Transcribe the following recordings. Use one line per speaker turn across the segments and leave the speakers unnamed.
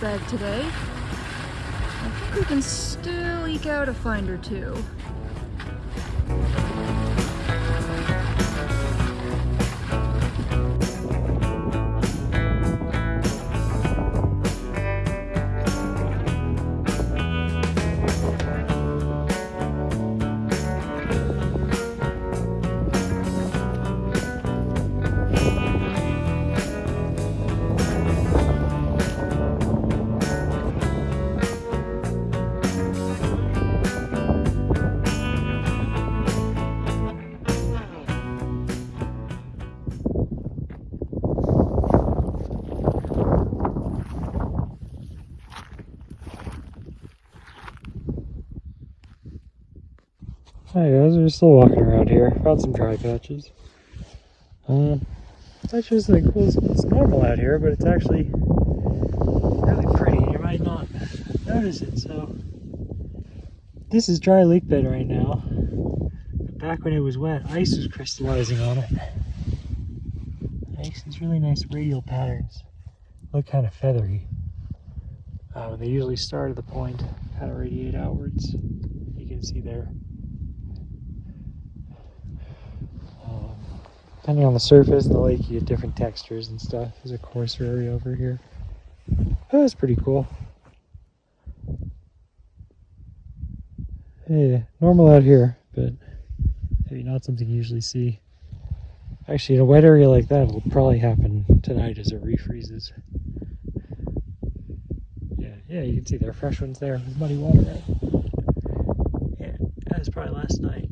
bag today. I think we can still eke out a find or two.
Hi guys, we're still walking around here. Found some dry patches. That's just like cool. It's normal out here, but it's actually really pretty. You might not notice it. So this is dry leak bed right now. But back when it was wet, ice was crystallizing on it. Ice is really nice radial patterns. Look kind of feathery. They usually start at the point, kind of radiate outwards. You can see there. Depending on the surface and the lake, you get different textures and stuff. There's a coarser area over here. Oh, that's pretty cool. Yeah, normal out here, but maybe not something you usually see. Actually, in a wet area like that, it'll probably happen tonight as it refreezes. Yeah, you can see there are fresh ones there. There's muddy water there. Yeah, that was probably last night.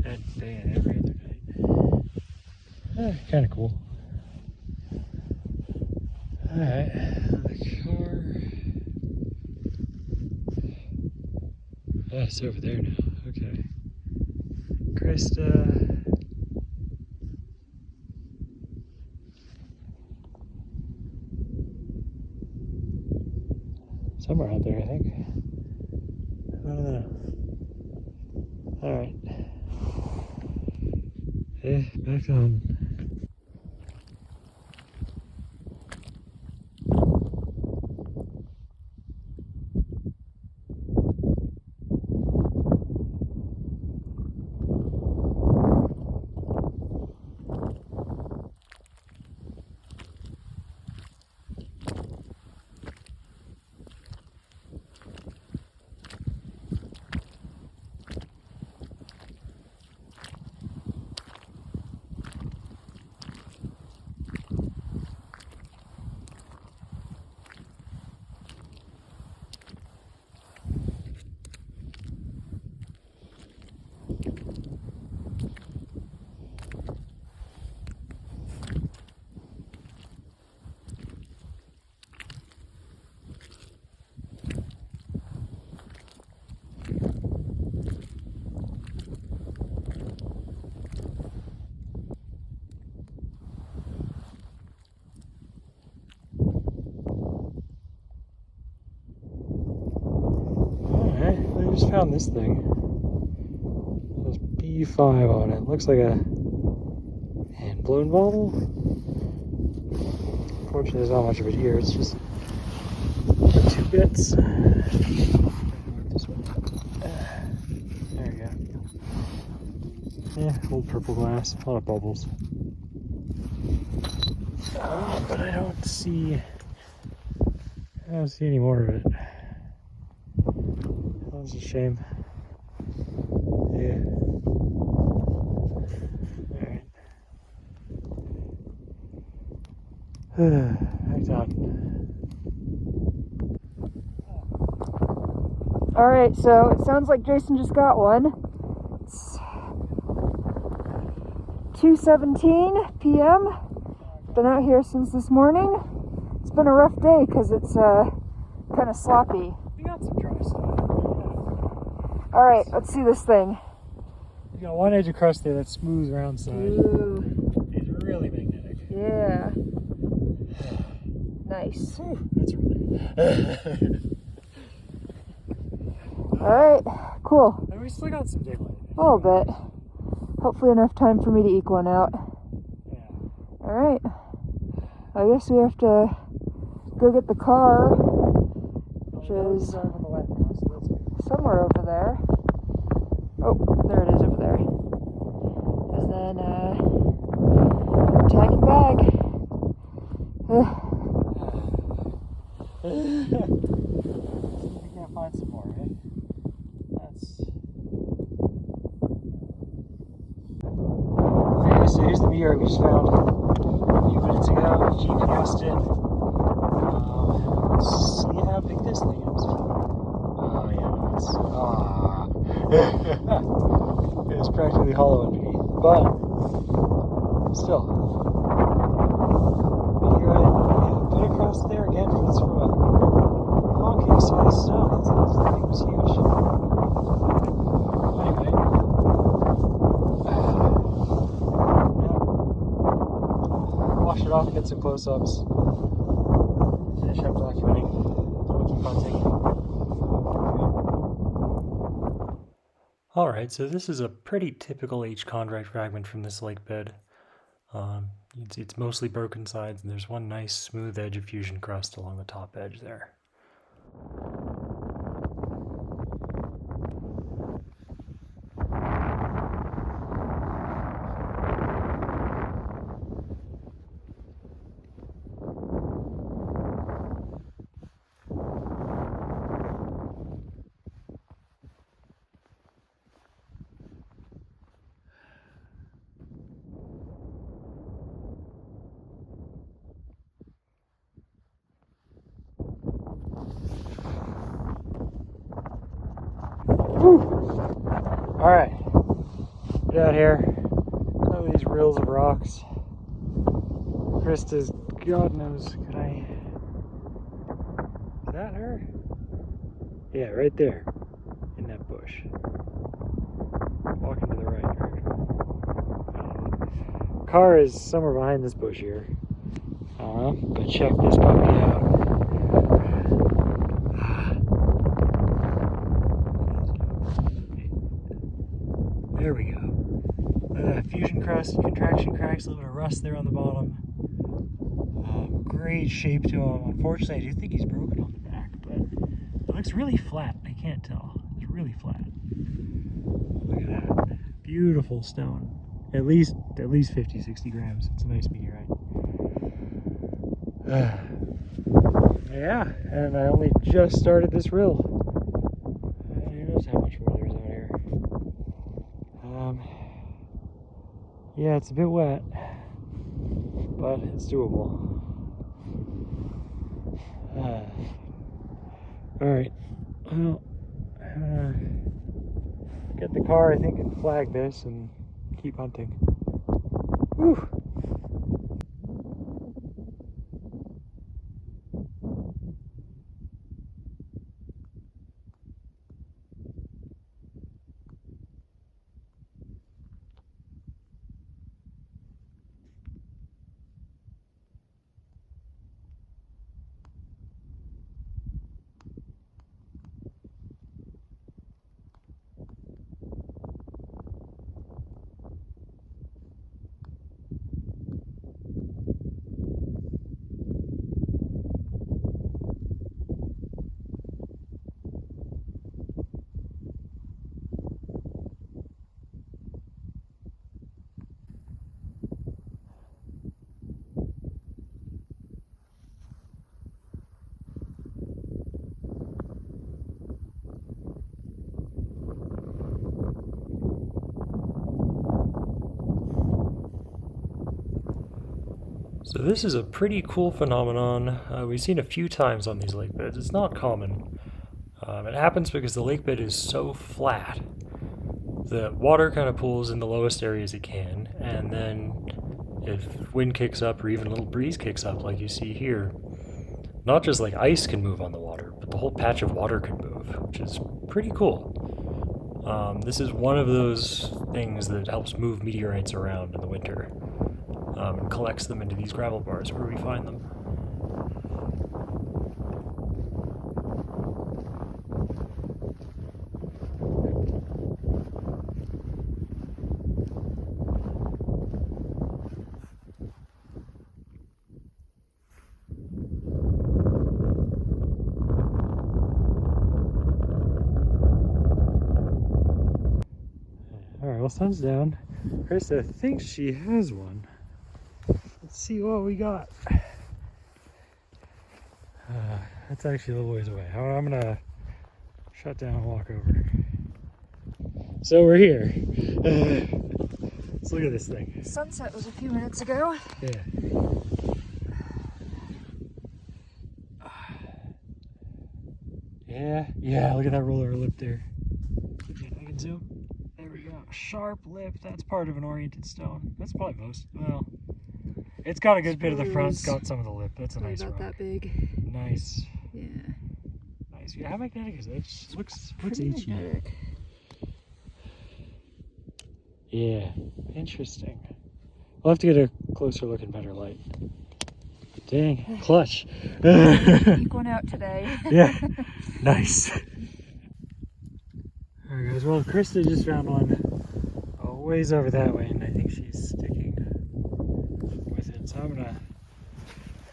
And day and every other night. Kind of cool. Alright, the car. Oh, it's over there now. Okay. Krista. Somewhere out there, I think. I don't know. Alright. Yeah, back on. I just found this thing. There's B5 on it. Looks like a hand blown bottle. Unfortunately, there's not much of it here. It's just 2 bits. This one. There we go. Yeah, old purple glass. A lot of bubbles. But I don't see any more of it. That's a shame. Yeah. Alright. Back on.
Alright, so it sounds like Jason just got one. It's 2:17 p.m. Been out here since this morning. It's been a rough day because it's kind of sloppy.
We got some dry stuff.
Alright, let's see this thing.
You got one edge of crust there, that smooth round side.
Ooh.
It's really magnetic.
Yeah. Nice.
Ooh, that's really.
Alright, cool.
And we still got some daylight.
A little bit. Hopefully enough time for me to eke one out.
Yeah.
Alright. I guess we have to go get the car, which is somewhere over there. Oh, there it is over there. And then tag and bag.
See if we can't find some more, right? Okay, so here's the meteorite we just found a few minutes ago. GPS'd it. Let's see how big this thing is. Oh yeah, it's practically hollow underneath, but still. Meteorite, yeah, put across there again. It's from a honking size stone. That thing was huge. Anyway, wash it off, get some close-ups, finish up documenting. Keep hunting. Alright, so this is a pretty typical H-chondrite fragment from this lake bed. It's mostly broken sides, and there's one nice smooth edge of fusion crust along the top edge there. Alright, get out here. Some of these rills of rocks. Krista's, God knows, can I... Is that her? Yeah, right there. In that bush. Walking to the right. Car is somewhere behind this bush here. I don't know, but check this puppy out. There we go. Fusion crust, contraction cracks, a little bit of rust there on the bottom. Great shape to him. Unfortunately, I do think he's broken on the back, but it looks really flat. I can't tell. It's really flat. Look at that. Beautiful stone. At least 50, 60 grams. It's a nice meteorite. Yeah, and I only just started this rill. Who knows how much more there's out here. Yeah, it's a bit wet, but it's doable. Alright, well, get the car, I think, and flag this and keep hunting. Whew. So this is a pretty cool phenomenon. We've seen a few times on these lake beds. It's not common. It happens because the lake bed is so flat. The water kind of pools in the lowest areas it can, and then if wind kicks up or even a little breeze kicks up like you see here, not just like ice can move on the water, but the whole patch of water can move, which is pretty cool. This is one of those things that helps move meteorites around in the winter. And collects them into these gravel bars where we find them. well, sun's down. Krista thinks she has one. Let's see what we got. That's actually a little ways away. I'm gonna shut down and walk over. So we're here. Let's look at this thing.
Sunset was a few minutes ago.
Yeah. Yeah, look at that roller lip there. I can zoom. There we go. Sharp lip. That's part of an oriented stone. That's probably most. Well, it's got a good bit of the front. It's got some of the lip. That's a nice rock.
About that big.
Nice.
Yeah.
Nice. Yeah, how magnetic is that? It just looks
Pretty
itchy.
magnetic.
Yeah, interesting. We'll have to get a closer look and better light. Dang, clutch.
Eke one out today.
Yeah, nice. Alright guys, well Krista just found one ways over that way and I think she's sticking with it. So I'm gonna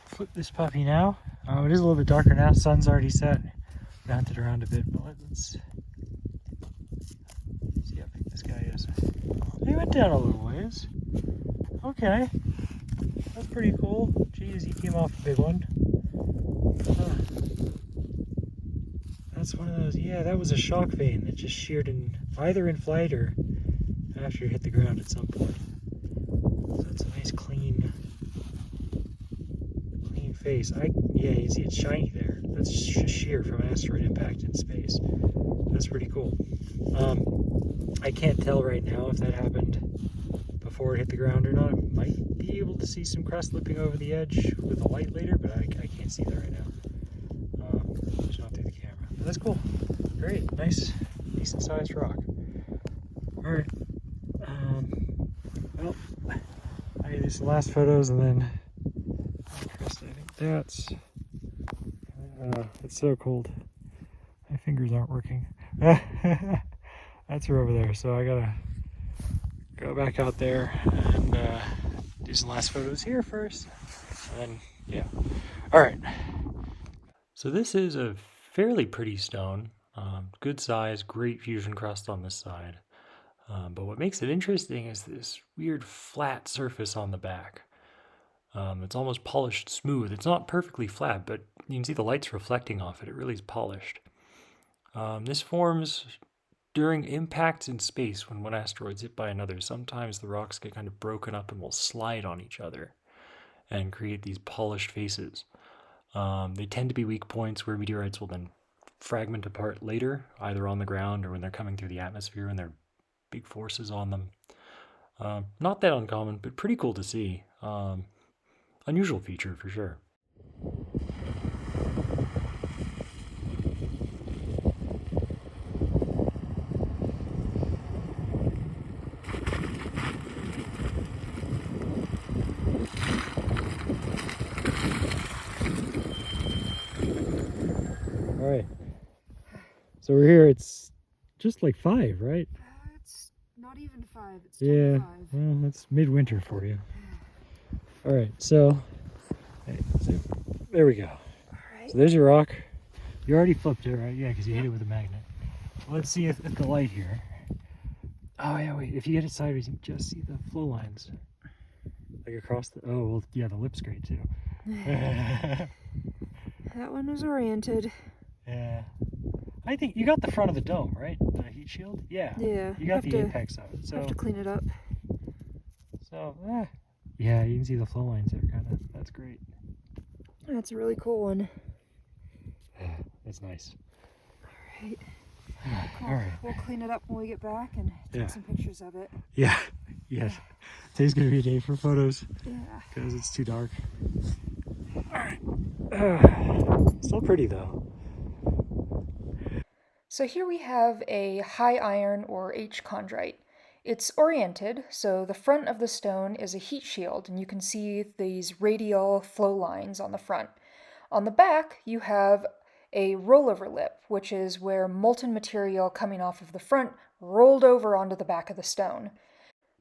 flip this puppy now. Oh, it is a little bit darker now, sun's already set. Bounced it around a bit, but let's see how big this guy is. He went down a little ways. Okay. That's pretty cool. Geez, he came off a big one. That's one of those, yeah, that was a shock vein that just sheared in either in flight or after it hit the ground at some point. So that's a nice clean face. Yeah, you see it's shiny there. That's just shear from an asteroid impact in space. That's pretty cool. I can't tell right now if that happened before it hit the ground or not. I might be able to see some crust lipping over the edge with the light later, but I can't see that right now. It's not through the camera. But that's cool. Great. Nice, decent sized rock. Alright. Well, these are the last photos and then I think that's it's so cold. My fingers aren't working. That's her over there, so I gotta go back out there and do some last photos here first. And then, yeah. Alright. So this is a fairly pretty stone. Good size, great fusion crust on this side. But what makes it interesting is this weird flat surface on the back. It's almost polished smooth. It's not perfectly flat, but you can see the light's reflecting off it. It really is polished. This forms during impacts in space when one asteroid's hit by another. Sometimes the rocks get kind of broken up and will slide on each other and create these polished faces. They tend to be weak points where meteorites will then fragment apart later, either on the ground or when they're coming through the atmosphere and there are big forces on them. Not that uncommon, but pretty cool to see. Unusual feature for sure. Alright. So we're here, it's just like 5, right?
It's not even 5, it's
5. Well, that's midwinter for you. Alright, so there we go. Alright. So there's your rock. You already flipped it, right? Yeah, because you hit it with a magnet. Let's see if the light here. Oh yeah, wait, if you get it sideways, you can just see the flow lines. Like across the, oh, well, yeah, the lip's great too.
That one was oriented.
Yeah. I think you got the front of the dome, right? The heat shield? Yeah.
Yeah.
You got the apex of it. So
have to clean it up.
So, yeah, you can see the flow lines there, kind of. That's great.
That's a really cool one.
That's nice.
Alright. Cool.
Alright.
We'll clean it up when we get back and take some pictures of it.
Yeah. Yes. Today's going to be a day for photos.
Yeah.
Because it's too dark. Alright. Still pretty, though.
So here we have a high iron or H chondrite. It's oriented, so the front of the stone is a heat shield, and you can see these radial flow lines on the front. On the back, you have a rollover lip, which is where molten material coming off of the front rolled over onto the back of the stone.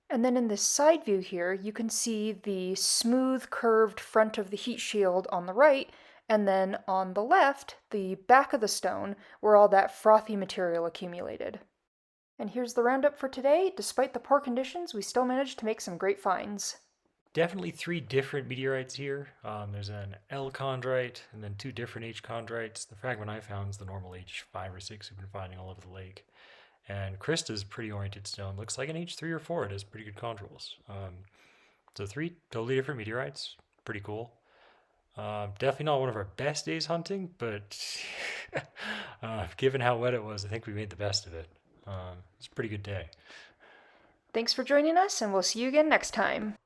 And then in this side view here, you can see the smooth, curved front of the heat shield on the right, and then on the left, the back of the stone, where all that frothy material accumulated. And here's the roundup for today. Despite the poor conditions, we still managed to make some great finds.
Definitely three different meteorites here. There's an L chondrite and then two different H chondrites. The fragment I found is the normal H5 or 6 we've been finding all over the lake. And Krista's pretty oriented stone looks like an H3 or 4. It has pretty good chondrules. So three totally different meteorites. Pretty cool. Definitely not one of our best days hunting, but given how wet it was, I think we made the best of it. It's a pretty good day.
Thanks for joining us, and we'll see you again next time.